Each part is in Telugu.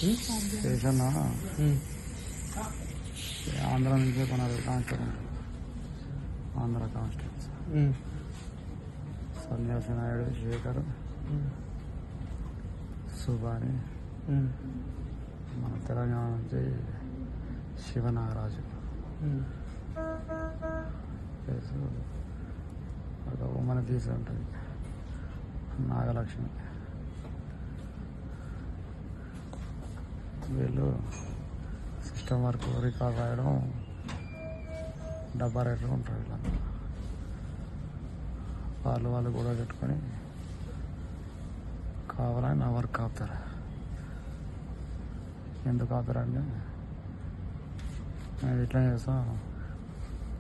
స్టేషన్ ఆంధ్ర నుంచి కొనాలి కానిస్టేబుల్, ఆంధ్ర కానిస్టేబుల్ సన్యాసి నాయుడు, శేఖర్, సుబాని, మన తెలంగాణ నుంచి శివనాగరాజు, ఒక ఉమ్మని తీసి ఉంటుంది నాగలక్ష్మి. వీళ్ళు సిస్టమ్ వర్క్ రికార్డ్ రాయడం, డబ్బా రేట్లు ఉంటారు. వీళ్ళంతా వాళ్ళు గొడవ పెట్టుకొని కావాలని నా వర్క్ ఆపుతారు. ఎందుకు ఆపుతారంటే మేము ఇట్లా చేస్తాం,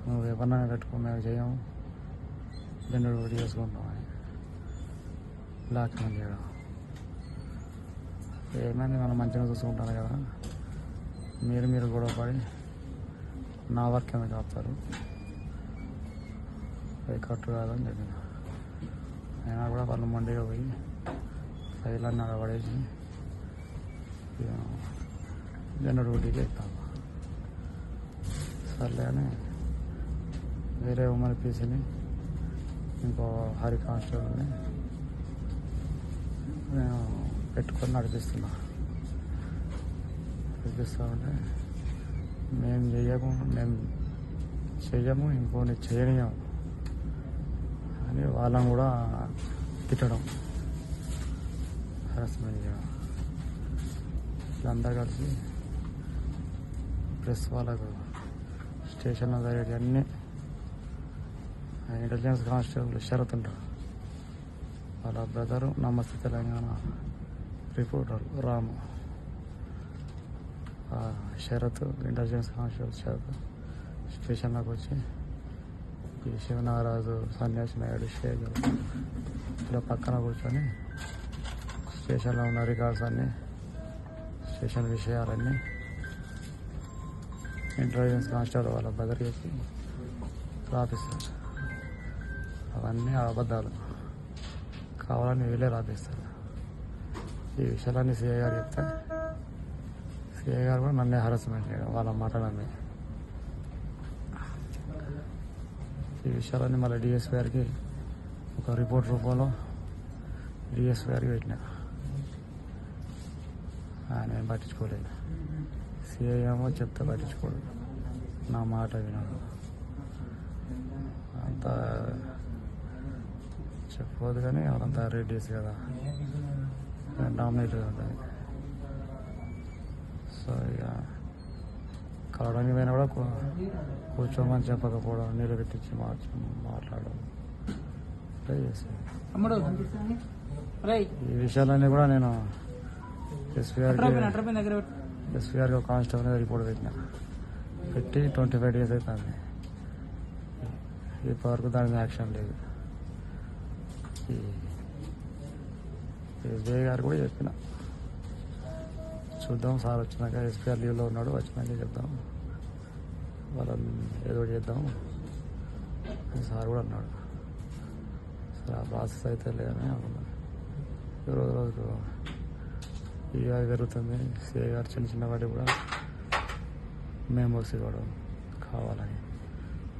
నువ్వు ఎవరినైనా పెట్టుకో, మేము చేయము, రెండు ఒకటి చేసుకుంటాం అని బ్లాక్ మెయిల్ చేయడం. ఏమైంది, మనం మంచిగా చూసుకుంటాను కదా, మీరు గొడవపడి నా వర్క్ ఎందుకు ఆపుతారు, అది కరెక్ట్ కాదని చెప్పిన. అయినా కూడా వాళ్ళు మండిగా పోయి ఫైల్ అన్నీ పడేసి జనరల్ డ్యూటీకి వెళ్తాము. సర్లే అని వేరే ఉమ్మడి పీసీని, ఇంకో హరి కానిస్టేబుల్ని నేను పెట్టుకొని నడిపిస్తా ఉంటే, మేము చెయ్యము ఇంకోని చేయనియము అని వాళ్ళని కూడా తిట్టడం, హరాస్మెంట్ చేయడం. వీళ్ళందరూ కలిసి ప్రెస్ వాళ్ళకు స్టేషన్లో జరిగే అన్నీ ఇంటెలిజెన్స్ కానిస్టేబుల్ శరత్ ఉంటారు, వాళ్ళ బ్రదరు నమస్తే తెలంగాణ రిపోర్టర్ రాము, శరత్ ఇంటెలిజెన్స్ కానిస్టేబుల్ శరత్ స్టేషన్లోకి వచ్చి ఈ శివనాగరాజు, సన్యాసి నాయుడు, శేఖర్ ఇలా పక్కన కూర్చొని స్టేషన్లో ఉన్న రికార్డ్స్ అన్నీ, స్టేషన్ విషయాలన్నీ ఇంటెలిజెన్స్ కానిస్టేబుల్ వాళ్ళ బ్రదర్ చెప్పి రాపిస్తారు. అవన్నీ అబద్ధాలు, కావాలని వీళ్ళే రాపిస్తారు. ఈ విషయాలన్నీ సిఐ గారు చెప్తే సిఐ గారు కూడా నన్నే హరాస్మెంట్ చేయడం, వాళ్ళ మాటలన్నీ. ఈ విషయాలన్నీ మళ్ళీ డిఎస్పీ గారికి ఒక రిపోర్ట్ రూపంలో డిఎస్పీ గారికి పెట్టిన. ఆయన ఏం పట్టించుకోలేదు. సిఐ ఏమో చెప్తే పట్టించుకోడు, నా మాట వినడు. అంతా చెప్పవద్దు కానీ వాళ్ళంతా రెడ్డీస్ కదా, డామినేట్ ఉంటుంది. సో ఇక కలవడానికి పోయినా కూడా కూర్చోమని చెప్పకపోవడం, నీళ్ళు పెట్టించి మాట్లాడడం చేసేది. ఈ విషయాలన్నీ కూడా నేను ఎస్పీ గారికి ఒక కానిస్టేబుల్ మీద రిపోర్ట్ పెట్టి 25 days అవుతుంది. ఇప్పటివరకు దాని మీద యాక్షన్ లేదు. ఈ ఎస్బీఐ గారు కూడా చెప్పిన, చూద్దాం సార్ వచ్చినాక, ఎస్పీ గారు లీవ్లో ఉన్నాడు, వచ్చినాక చెప్దాం, వాళ్ళని ఏదో చేద్దాం అని సార్ కూడా అన్నాడు. సరే ఆ ప్రాసెస్ అయితే లేదని అనుకున్నాను. రోజుకు ఇక జరుగుతుంది. సిఐ గారు చిన్న వాటి కూడా మెమోస్ ఇవ్వడం, కావాలని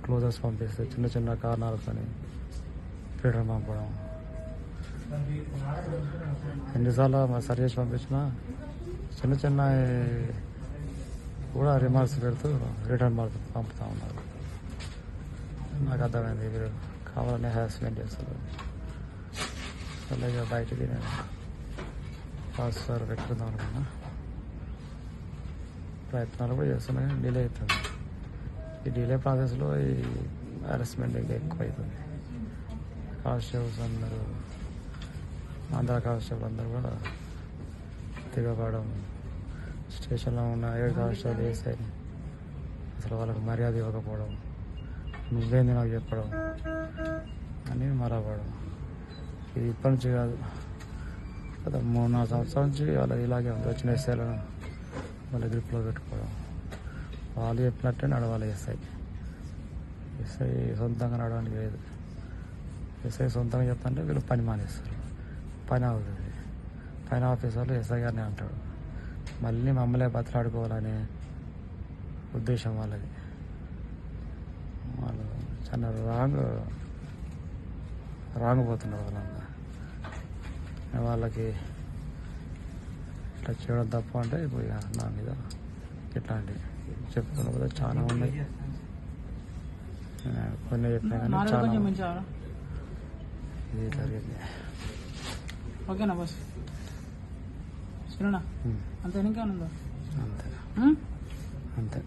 క్లోజర్స్ పంపిస్తే చిన్న కారణాలతో ఫ్రీడమ్ పంపడం. ఎన్నిసార్లు సరి చేసి పంపించినా చిన్న కూడా రిమార్క్స్ పెడుతూ రిటర్న్ పంపుతూ ఉన్నారు. నాకు అర్థమైంది, వీరు కావాలని హ్యారాస్మెంట్ చేస్తారు. అలాగే బయటికి నేను ప్రాసెసర్ పెట్టుకుందాం అనుకున్నా, ప్రయత్నాలు కూడా చేస్తున్నాయి, డిలే అవుతుంది. ఈ డిలే ప్రాసెస్లో ఈ హ్యారాస్మెంట్ ఇంకా ఎక్కువ అవుతుంది. కానిస్టేబుల్స్ అందరూ, ఆంధ్ర కానిస్టేబుల్ అందరూ కూడా తిరగబడడం, స్టేషన్లో ఉన్న 7 కానిస్టేబుల్ వేసాయి, అసలు వాళ్ళకి మర్యాద ఇవ్వకపోవడం, నువ్వేంది నాకు చెప్పడం అని మరవడం. ఇది ఇప్పటి నుంచి కాదు, గత 3-4 సంవత్సరాల నుంచి వాళ్ళ ఇలాగే ఉంది. వచ్చిన ఎస్ఐలను వాళ్ళ గ్రిప్లో పెట్టుకోవడం, వాళ్ళు చెప్పినట్టే నడవాలి. ఎస్ఐ సొంతంగా నడవడానికి లేదు. ఎస్ఐ సొంతంగా చెప్తుంటే వీళ్ళు పని మానేస్తారు, పని అవుతుంది. పైన ఆఫీసర్లు ఎస్ఐ గారిని అంటాడు, మళ్ళీ మమ్మల్ని బతలాడుకోవాలనే ఉద్దేశం వాళ్ళది. వాళ్ళు చాలా రాంగ్ పోతున్నారు వాళ్ళంతా. వాళ్ళకి ఇట్లా చేయడం తప్ప అంటే ఇప్పుడు ఇక నా మీద ఇట్లాంటివి చెప్పుకున్న కూడా చాలా ఉన్నాయి. కొన్ని చెప్పినా కానీ చాలా ఇది జరిగింది. ఓకేనా బస్ అంతే, ఇంకేమన్నా అంతే అంతే.